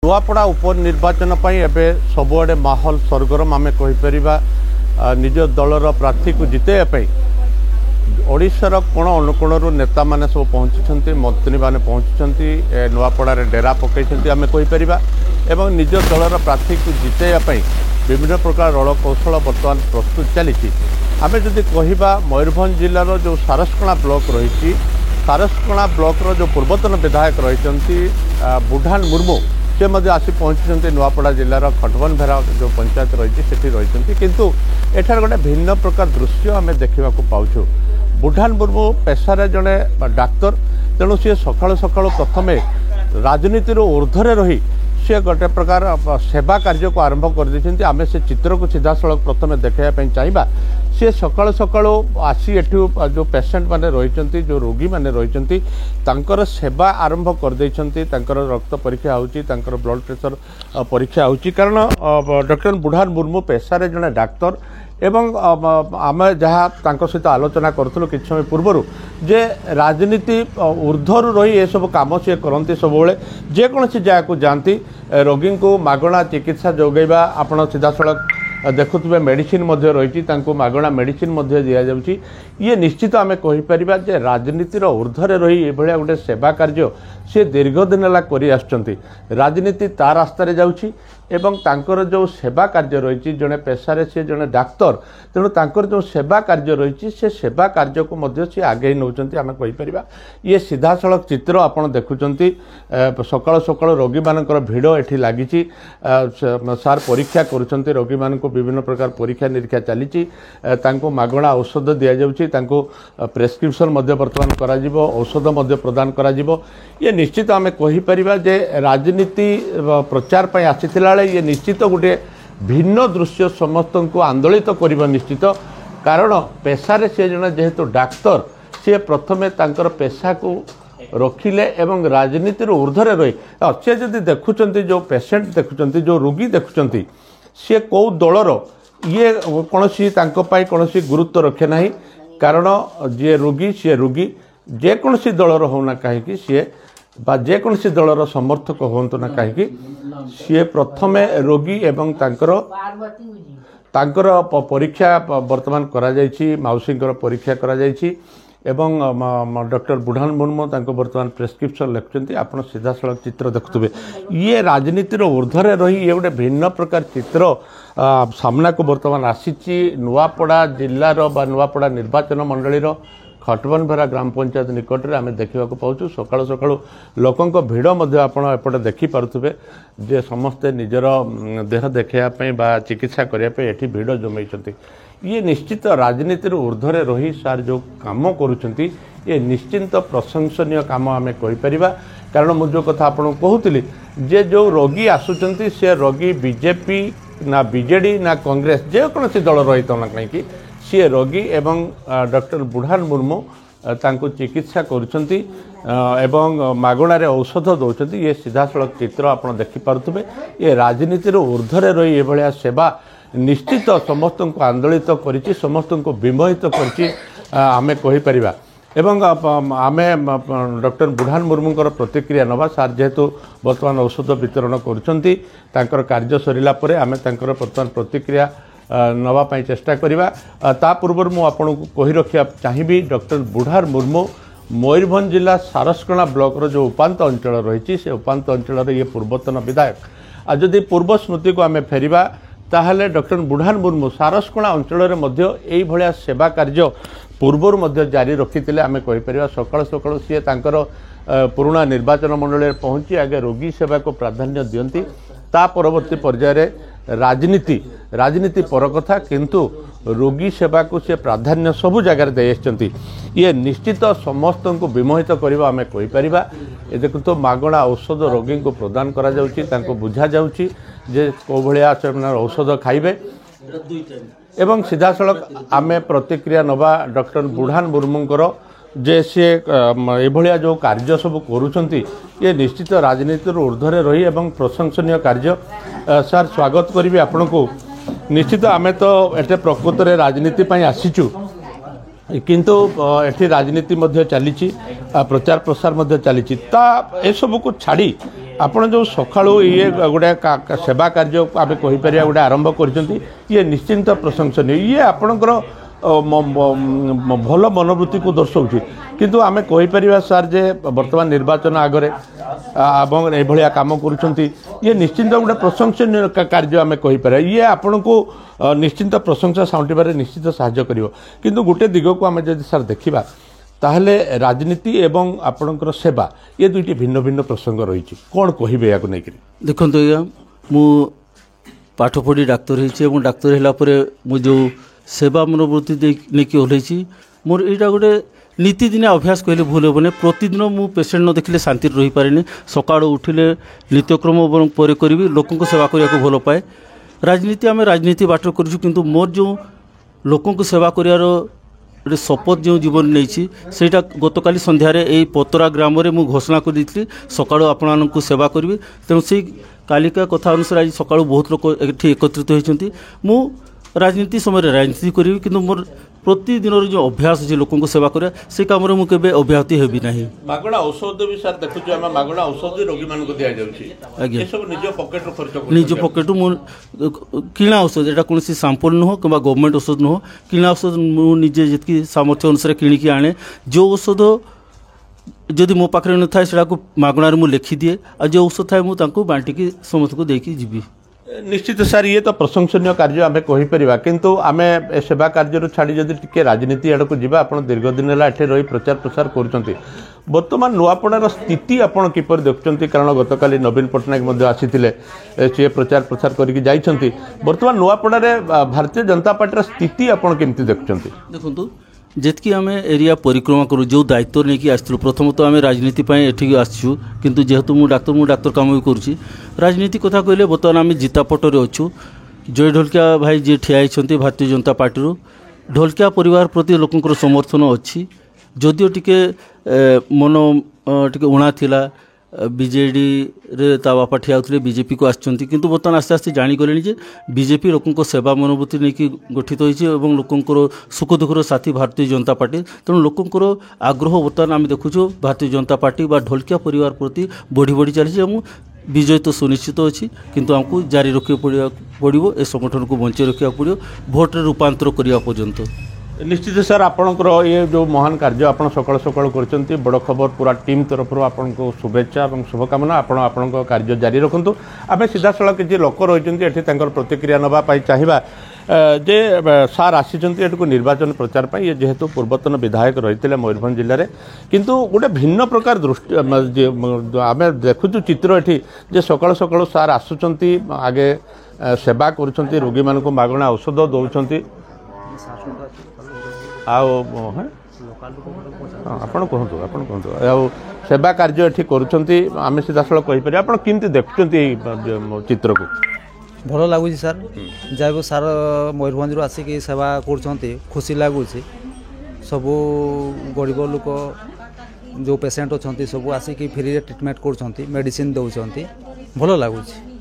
नुआपड़ा उपनिर्वाचन एबे सबुआडे माहौल सरगरम आम कहीपर निज दलर प्रार्थी को जितेबाई ओडिशार कोण अनुकोण नेता मैंने सब पहुंची मंत्री मैंने पहुंची नुआपड़ा डेरा पकई आम कहीपर एवं निज दलर प्रार्थी को जितेबाई विभिन्न प्रकार रणकौशल बर्तमान प्रस्तुत चली आम जदि कह मयूरभंज जिलार जो सारसकणा ब्लॉक रही सारसकणा ब्लॉक जो पूर्वतन विधायक रही बुढ़ान मुर्मू से आसी पहुंची नुआपड़ा जिलार खटवन भेरा जो पंचायत रही रही किंतु एठार गोटे भिन्न प्रकार दृश्य आम देखा पाचु बुढ़ान मुर्मू पेशारे जड़े डाक्तर तेणु सी सकाळु सकाळु प्रथमे राजनीतिर ऊर्ध्वे रही सी गोटे प्रकार सेवा कार्य को आरंभ कर आम से चित्र को सीधा सड़क प्रथम देखापी चाहिए सी सकाळु सकाळु आसी एठू जो पेसेंट माने रही जो रोगी माने रही सेवा आरंभ कर रक्त परीक्षा होची ब्लड प्रेशर परीक्षा होची कारण डॉक्टर बुढ़ान मुर्मू पेशारे जड़े डाक्तर एवं आम जहाँ सहित आलोचना करूँ कि समय पूर्वर जे राजनीति ऊर्ध्वर रही ये सब कम सी करती सब जेकोसी जगह को जाती रोगी को मागणा चिकित्सा जोगैबा आपण सीधा सड़क देखुवे मेडिसिन रही मागणा मेडिसिन दि जाऊँगी ये निश्चित आम कहीपर जे राजनीतिर ऊर्ध्वे रही ये गोटे सेवा कार्य सी दीर्घ दिन है राजनीति ता रास्तार जाऊँगी एवं तांकर जो सेवा कार्य रही जड़े पेशारे सी जड़े डाक्तर तेणु तांकर जो सेवा कार्य रही से सेवा कार्य को मध्य सी आगे नौकरी आम कहीपर ये सीधा सड़क चित्र आपड़ देखुंट सकाळु सकाळु रोगी मानकर भिड़ एठी लगी सार परीक्षा करुँच रोगी मान विभिन्न प्रकार परीक्षा निरीक्षा चली मागणा औषध दि जाऊँगी प्रेस्क्रिप्शन बर्तमान कर औषध प्रदान कर ये निश्चित आम कहीपर जे राजनीति प्रचार पर आसी ये निश्चित गोटे भिन्न दृश्य समस्त को आंदोलित कर निश्चित कारण पेशारे सी जन जेहेतु डाक्तर सी प्रथमे तांकर पेशा को रखिले एवं राजनीतिर ऊर्ध्वे रही सी जदि देखुं जो पेसेंट देखुं जो रोगी देखुं सी कौ दलर ये कौन कौन गुरुत्व रखे ना कारण जी रोगी सी रोगी जेकोसी दलर होना कहीं सी जेकोसी दलर समर्थक हूँ ना कहीं सी प्रथमे रोगी एवं तांकर परीक्षा वर्तमान करा जायछि मौसी परीक्षा करा जायछि एवं डॉक्टर बुढ़ान मुर्मू वर्तमान प्रेस्क्रिप्शन लिखुंट आप सीधा सड़क चित्र देखुए ये राजनीतिर ऊर्ध्वे रही ये गोटे भिन्न प्रकार चित्र सामना को वर्तमान आसी नुआपड़ा जिलार बा नुआपड़ा निर्वाचन मंडलीर खटवन भेरा ग्राम पंचायत निकट में आम देखा पाचु सकाळु सकाळु लोकों भिड़ आपटे देखिपे जे समस्ते निजर देह देखापी बा चिकित्सा करने ये भिड़ जमाई ये निश्चित राजनीतिर ऊर्ध्वे रही सार जो काम करुँच ये निश्चिंत प्रशंसनीय काम आम कहीपर कारण मुझे जो कथा आपको कहूली जे जो रोगी आसुंच से रोगी बीजेपी ना बीजेडी ना कांग्रेस जेकोसी दल रही ना कहीं सी रोगी एवं डॉक्टर बुढ़ान मुर्मू तांको चिकित्सा करुँच मागणारे औषध दौरान ये सीधा सड़क चित्र आप देखिपे ये राजनीतिर ऊर्ध्वे रही ये भाया सेवा निश्चित समस्त को आंदोलित कर समस्त को विमोहित आमे कहीपर एवं आमे डॉक्टर बुढ़ान मुर्मू प्रतिक्रिया नवा सार जेहेतु वर्तमान औषध वितरण कर कार्य सरला आमे वर्तमान प्रतिक्रिया नवापाई चेष्टा करवा ता पूर्व मु आपको कही रखा चाहिए डॉक्टर बुढ़ान मुर्मू मयूरभंज जिला सारसकणा ब्लॉक जो उपांत अंचल रही से उपांत अंचल ये पूर्वतन विधायक आ जदि पूर्व स्मृति को आम फेरिबा ताहले डॉक्टर बुढ़ान मुर्मू सारसकणा अंचल में सेवा कार्य पूर्वर जारी रखी आम कहीपर सकाळु सकाळु सी पुराणा निर्वाचन मंडल पहुँची आगे रोगी सेवा को प्राधान्य दियंती ता परवर्ती पर्यायर राजनीति पर कथा किंतु रोगी सेवा को से प्राधान्य सबु जगार दे ये निश्चित समस्त को विमोहित करवा आम कहीपर ये देखो तो मागणा औषध रोगी को प्रदान करा जाउची बुझा जाउची जे को भलिया औषध खाइबे एवं सीधा सड़क आम प्रतिक्रिया नवा डॉक्टर बुढ़ान मुर्मूंकर जे सी एभलिया जो कार्य सब करुँच ये निश्चित राजनीतिर ऊर्ध्वे रही एवं प्रशंसनीय कार्य सार स्वागत करी आपण को निश्चित आमे तो एटे प्रकृत में राजनीति आसीचु किंतु एठी राजनीति चली प्रचार प्रसार चली ता ए सब को छाड़ी ଆପଣ ଯେଉଁ ସକାଳୁ ଇଏ ଗୋଟେ ସେବା କାର୍ଯ୍ୟ ଆମେ କହିପାରିବା ଗୋଟେ ଆରମ୍ଭ କରିଛନ୍ତି ଇଏ ନିଶ୍ଚିନ୍ତ ପ୍ରଶଂସନୀୟ ଇଏ ଆପଣଙ୍କର ଭଲ ମନୋବୃତ୍ତିକୁ ଦର୍ଶାଉଛି କିନ୍ତୁ ଆମେ କହିପାରିବା ସାର୍ ଯେ ବର୍ତ୍ତମାନ ନିର୍ବାଚନ ଆଗରେ ଏବଂ ଏଭଳିଆ କାମ କରୁଛନ୍ତି ଇଏ ନିଶ୍ଚିନ୍ତ ଗୋଟେ ପ୍ରଶଂସନୀୟ କାର୍ଯ୍ୟ ଆମେ କହିପାରିବା ଇଏ ଆପଣଙ୍କୁ ନିଶ୍ଚିନ୍ତ ପ୍ରଶଂସା ସାଉଁଟିବାରେ ନିଶ୍ଚିତ ସାହାଯ୍ୟ କରିବ କିନ୍ତୁ ଗୋଟେ ଦିଗକୁ ଆମେ ଯଦି ସାର୍ ଦେଖିବା ତାହେଲେ ରାଜନୀତି ଏବଂ ଆପଣଙ୍କର ସେବା ଏ ଦୁଇଟି ଭିନ୍ନ ଭିନ୍ନ ପ୍ରସଙ୍ଗ ରହିଛି କ'ଣ କହିବେ ୟାକୁ ନେଇକରି ଦେଖନ୍ତୁ ଆଜ୍ଞା ମୁଁ ପାଠ ପଢ଼ି ଡାକ୍ତର ହେଇଛି ଏବଂ ଡାକ୍ତର ହେଲା ପରେ ମୁଁ ଯେଉଁ ସେବା ମନୋବୃତ୍ତି ନେଇକି ଓହ୍ଲେଇଛି ମୋର ଏଇଟା ଗୋଟେ ନୀତିଦିନିଆ ଅଭ୍ୟାସ କହିଲେ ଭୁଲ ହେବନି ପ୍ରତିଦିନ ମୁଁ ପେସେଣ୍ଟ ନ ଦେଖିଲେ ଶାନ୍ତିରେ ରହିପାରେନି ସକାଳୁ ଉଠିଲେ ନିତ୍ୟକ୍ରମ ଏବଂ ପରେ କରିବି ଲୋକଙ୍କୁ ସେବା କରିବାକୁ ଭଲ ପାଏ ରାଜନୀତି ଆମେ ରାଜନୀତି ବାଟରେ କରୁଛୁ କିନ୍ତୁ ମୋର ଯେଉଁ ଲୋକଙ୍କୁ ସେବା କରିବାର ଗୋଟେ ଶପଥ ଯେଉଁ ଜୀବନ ନେଇଛି ସେଇଟା ଗତକାଲି ସନ୍ଧ୍ୟାରେ ଏଇ ପତରା ଗ୍ରାମରେ ମୁଁ ଘୋଷଣା କରିଦେଇଥିଲି ସକାଳୁ ଆପଣମାନଙ୍କୁ ସେବା କରିବି ତେଣୁ ସେଇ କାଲିକା କଥା ଅନୁସାରେ ଆଜି ସକାଳୁ ବହୁତ ଲୋକ ଏଠି ଏକତ୍ରିତ ହୋଇଛନ୍ତି ମୁଁ ରାଜନୀତି ସମୟରେ ରାଜନୀତି କରିବି କିନ୍ତୁ ମୋର ପ୍ରତିଦିନର ଯେଉଁ ଅଭ୍ୟାସ ଅଛି ଲୋକଙ୍କୁ ସେବା କରିବା ସେ କାମରେ ମୁଁ କେବେ ଅବ୍ୟାହତି ହେବି ନାହିଁ ମାଗଣା ଔଷଧ ବି ସାର୍ ଦେଖୁଛୁ ଆମେ ମାଗଣା ଔଷଧ ରୋଗୀମାନଙ୍କୁ ଦିଆଯାଉଛି ଆଜ୍ଞା ଏସବୁ ନିଜ ପକେଟରୁ ଖର୍ଚ୍ଚ ନିଜ ପକେଟରୁ ମୁଁ କିଣା ଔଷଧ ଏଇଟା କୌଣସି ସାମ୍ପଲ୍ ନୁହଁ କିମ୍ବା ଗଭର୍ଣ୍ଣମେଣ୍ଟ ଔଷଧ ନୁହଁ କିଣା ଔଷଧ ମୁଁ ନିଜେ ଯେତିକି ସାମର୍ଥ୍ୟ ଅନୁସାରେ କିଣିକି ଆଣେ ଯେଉଁ ଔଷଧ ଯଦି ମୋ ପାଖରେ ନଥାଏ ସେଟାକୁ ମାଗଣାରେ ମୁଁ ଲେଖିଦିଏ ଆଉ ଯେଉଁ ଔଷଧ ଥାଏ ମୁଁ ତାଙ୍କୁ ବାଣ୍ଟିକି ସମସ୍ତଙ୍କୁ ଦେଇକି ଯିବି ନିଶ୍ଚିତ ସାର୍ ଇଏ ତ ପ୍ରଶଂସନୀୟ କାର୍ଯ୍ୟ ଆମେ କହିପାରିବା କିନ୍ତୁ ଆମେ ସେବା କାର୍ଯ୍ୟରୁ ଛାଡ଼ି ଯଦି ଟିକେ ରାଜନୀତି ଆଡ଼କୁ ଯିବା ଆପଣ ଦୀର୍ଘ ଦିନ ହେଲା ଏଠି ରହି ପ୍ରଚାର ପ୍ରସାର କରୁଛନ୍ତି ବର୍ତ୍ତମାନ ନୂଆପଡ଼ାର ସ୍ଥିତି ଆପଣ କିପରି ଦେଖୁଛନ୍ତି କାରଣ ଗତକାଲି ନବୀନ ପଟ୍ଟନାୟକ ମଧ୍ୟ ଆସିଥିଲେ ସିଏ ପ୍ରଚାର ପ୍ରସାର କରିକି ଯାଇଛନ୍ତି ବର୍ତ୍ତମାନ ନୂଆପଡ଼ାରେ ଭାରତୀୟ ଜନତା ପାର୍ଟିର ସ୍ଥିତି ଆପଣ କେମିତି ଦେଖୁଛନ୍ତି ଦେଖନ୍ତୁ ଯେତିକି ଆମେ ଏରିଆ ପରିକ୍ରମା କରୁ ଯେଉଁ ଦାୟିତ୍ୱ ନେଇକି ଆସିଥିଲୁ ପ୍ରଥମତଃ ଆମେ ରାଜନୀତି ପାଇଁ ଏଠିକି ଆସିଛୁ କିନ୍ତୁ ଯେହେତୁ ମୁଁ ଡାକ୍ତର କାମ ବି କରୁଛି ରାଜନୀତି କଥା କହିଲେ ବର୍ତ୍ତମାନ ଆମେ ଜିତାପଟରେ ଅଛୁ ଜୟ ଢୋଲକିଆ ଭାଇ ଯିଏ ଠିଆ ହେଇଛନ୍ତି ଭାରତୀୟ ଜନତା ପାର୍ଟିରୁ ଢୋଲକିଆ ପରିବାର ପ୍ରତି ଲୋକଙ୍କର ସମର୍ଥନ ଅଛି ଯଦିଓ ଟିକେ ମନ ଟିକେ ଉଣା ଥିଲା ବିଜେଡ଼ିରେ ତା ବାପା ଠିଆ ହେଉଥିଲେ ବିଜେପିକୁ ଆସିଛନ୍ତି କିନ୍ତୁ ବର୍ତ୍ତମାନ ଆସ୍ତେ ଆସ୍ତେ ଜାଣିଗଲେଣି ଯେ ବିଜେପି ଲୋକଙ୍କ ସେବା ମନୋବୃତ୍ତି ନେଇକି ଗଠିତ ହୋଇଛି ଏବଂ ଲୋକଙ୍କର ସୁଖ ଦୁଃଖର ସାଥୀ ଭାରତୀୟ ଜନତା ପାର୍ଟି ତେଣୁ ଲୋକଙ୍କର ଆଗ୍ରହ ବର୍ତ୍ତମାନ ଆମେ ଦେଖୁଛୁ ଭାରତୀୟ ଜନତା ପାର୍ଟି ବା ଢୋଲକିଆ ପରିବାର ପ୍ରତି ବଢ଼ି ବଢ଼ି ଚାଲିଛି ଏବଂ ବିଜୟ ତ ସୁନିଶ୍ଚିତ ଅଛି କିନ୍ତୁ ଆମକୁ ଜାରି ରଖିବାକୁ ପଡ଼ିବ ଏ ସଂଗଠନକୁ ବଞ୍ଚାଇ ରଖିବାକୁ ପଡ଼ିବ ଭୋଟରେ ରୂପାନ୍ତର କରିବା ପର୍ଯ୍ୟନ୍ତ ନିଶ୍ଚିତ ସାର୍ ଆପଣଙ୍କର ଏ ଯେଉଁ ମହାନ କାର୍ଯ୍ୟ ଆପଣ ସକାଳୁ ସକାଳୁ କରିଛନ୍ତି ବଡ଼ ଖବର ପୁରା ଟିମ୍ ତରଫରୁ ଆପଣଙ୍କୁ ଶୁଭେଚ୍ଛା ଏବଂ ଶୁଭକାମନା ଆପଣ ଆପଣଙ୍କ କାର୍ଯ୍ୟ ଜାରି ରଖନ୍ତୁ ଆମେ ସିଧାସଳଖ କିଛି ଲୋକ ରହିଛନ୍ତି ଏଠି ତାଙ୍କର ପ୍ରତିକ୍ରିୟା ନେବା ପାଇଁ ଚାହିଁବା ଯେ ସାର୍ ଆସିଛନ୍ତି ଏଠିକୁ ନିର୍ବାଚନ ପ୍ରଚାର ପାଇଁ ଇଏ ଯେହେତୁ ପୂର୍ବତନ ବିଧାୟକ ରହିଥିଲେ ମୟୂରଭଞ୍ଜ ଜିଲ୍ଲାରେ କିନ୍ତୁ ଗୋଟେ ଭିନ୍ନ ପ୍ରକାର ଦୃଷ୍ଟି ଆମେ ଦେଖୁଛୁ ଚିତ୍ର ଏଠି ଯେ ସକାଳୁ ସକାଳୁ ସାର୍ ଆସୁଛନ୍ତି ଆଗେ ସେବା କରୁଛନ୍ତି ରୋଗୀମାନଙ୍କୁ ମାଗଣା ଔଷଧ ଦେଉଛନ୍ତି ଆଉ ଆପଣ କୁହନ୍ତୁ ଆଉ ସେବା କାର୍ଯ୍ୟ ଏଠି କରୁଛନ୍ତି ଆମେ ସିଧାସଳଖ କହିପାରିବା ଆପଣ କେମିତି ଦେଖୁଛନ୍ତି ଏଇ ଚିତ୍ରକୁ ଭଲ ଲାଗୁଛି ସାର୍ ଯାହାକୁ ସାର୍ ମୟୂରଭଞ୍ଜରୁ ଆସିକି ସେବା କରୁଛନ୍ତି ଖୁସି ଲାଗୁଛି ସବୁ ଗରିବ ଲୋକ ଯେଉଁ ପେସେଣ୍ଟ ଅଛନ୍ତି ସବୁ ଆସିକି ଫ୍ରିରେ ଟ୍ରିଟମେଣ୍ଟ କରୁଛନ୍ତି ମେଡ଼ିସିନ ଦେଉଛନ୍ତି ଭଲ ଲାଗୁଛି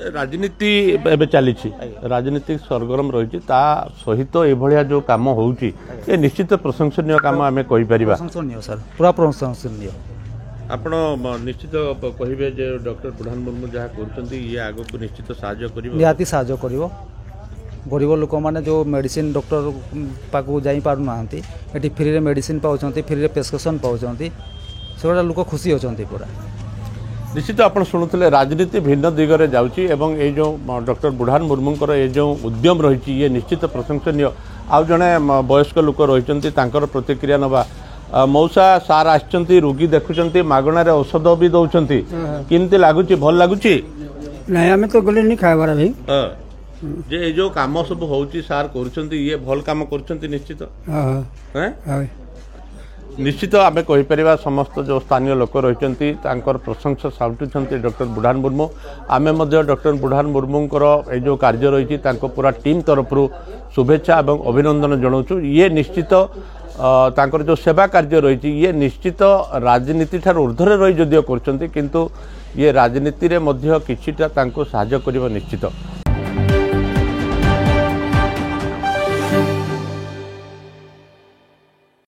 ରାଜନୀତି ଏବେ ଚାଲିଛି ରାଜନୀତି ସରଗରମ ରହିଛି ତା ସହିତ ଏଭଳିଆ ଯେଉଁ କାମ ହେଉଛି ଏ ନିଶ୍ଚିତ ପ୍ରଶଂସନୀୟ କାମ ଆମେ କହିପାରିବା ପ୍ରଶଂସନୀୟ ସାର୍ ପୁରା ପ୍ରଶଂସନୀୟ ଆପଣ ନିଶ୍ଚିତ କହିବେ ଯେ ଡକ୍ଟର ବୁଢ଼ାନ ମୁର୍ମୁ ଯାହା କରୁଛନ୍ତି ଇଏ ଆଗକୁ ନିଶ୍ଚିତ ସାହାଯ୍ୟ କରିବ ନିହାତି ସାହାଯ୍ୟ କରିବ ଗରିବ ଲୋକମାନେ ଯେଉଁ ମେଡ଼ିସିନ ଡକ୍ଟର ପାଖକୁ ଯାଇପାରୁନାହାନ୍ତି ଏଠି ଫ୍ରିରେ ମେଡ଼ିସିନ ପାଉଛନ୍ତି ଫ୍ରିରେ ପ୍ରେସକ୍ରିପସନ୍ ପାଉଛନ୍ତି ସେଗୁଡ଼ା ଲୋକ ଖୁସି ଅଛନ୍ତି ପୁରା ନିଶ୍ଚିତ ଆପଣ ଶୁଣୁଥିଲେ ରାଜନୀତି ଭିନ୍ନ ଦିଗରେ ଯାଉଛି ଏବଂ ଏଇ ଯେଉଁ ଡକ୍ଟର ବୁଢ଼ାନ ମୁର୍ମୁଙ୍କର ଏ ଯେଉଁ ଉଦ୍ୟମ ରହିଛି ଇଏ ନିଶ୍ଚିତ ପ୍ରଶଂସନୀୟ ଆଉ ଜଣେ ବୟସ୍କ ଲୋକ ରହିଛନ୍ତି ତାଙ୍କର ପ୍ରତିକ୍ରିୟା ନେବା ମଉସା ସାର୍ ଆସିଛନ୍ତି ରୋଗୀ ଦେଖୁଛନ୍ତି ମାଗଣାରେ ଔଷଧ ବି ଦେଉଛନ୍ତି କେମିତି ଲାଗୁଛି ଭଲ ଲାଗୁଛି ନାଇଁ ଆମେ ତ ଗଲେନି ଖାଇବାର ଭାଇ ଯେ ଏଇ ଯେଉଁ କାମ ସବୁ ହେଉଛି ସାର୍ କରୁଛନ୍ତି ଇଏ ଭଲ କାମ କରୁଛନ୍ତି ନିଶ୍ଚିତ ନିଶ୍ଚିତ ଆମେ କହିପାରିବା ସମସ୍ତ ଯେଉଁ ସ୍ଥାନୀୟ ଲୋକ ରହିଛନ୍ତି ତାଙ୍କର ପ୍ରଶଂସା ସାଉଟୁଛନ୍ତି ଡକ୍ଟର ବୁଢ଼ାନ ମୁର୍ମୁ ଆମେ ମଧ୍ୟ ଡକ୍ଟର ବୁଢ଼ାନ ମୁର୍ମୁଙ୍କର ଏଇ ଯେଉଁ କାର୍ଯ୍ୟ ରହିଛି ତାଙ୍କ ପୁରା ଟିମ୍ ତରଫରୁ ଶୁଭେଚ୍ଛା ଏବଂ ଅଭିନନ୍ଦନ ଜଣାଉଛୁ ଇଏ ନିଶ୍ଚିତ ତାଙ୍କର ଯେଉଁ ସେବା କାର୍ଯ୍ୟ ରହିଛି ଇଏ ନିଶ୍ଚିତ ରାଜନୀତି ଠାରୁ ଊର୍ଦ୍ଧ୍ୱରେ ରହି ଯଦିଓ କରୁଛନ୍ତି କିନ୍ତୁ ଇଏ ରାଜନୀତିରେ ମଧ୍ୟ କିଛିଟା ତାଙ୍କୁ ସାହାଯ୍ୟ କରିବ ନିଶ୍ଚିତ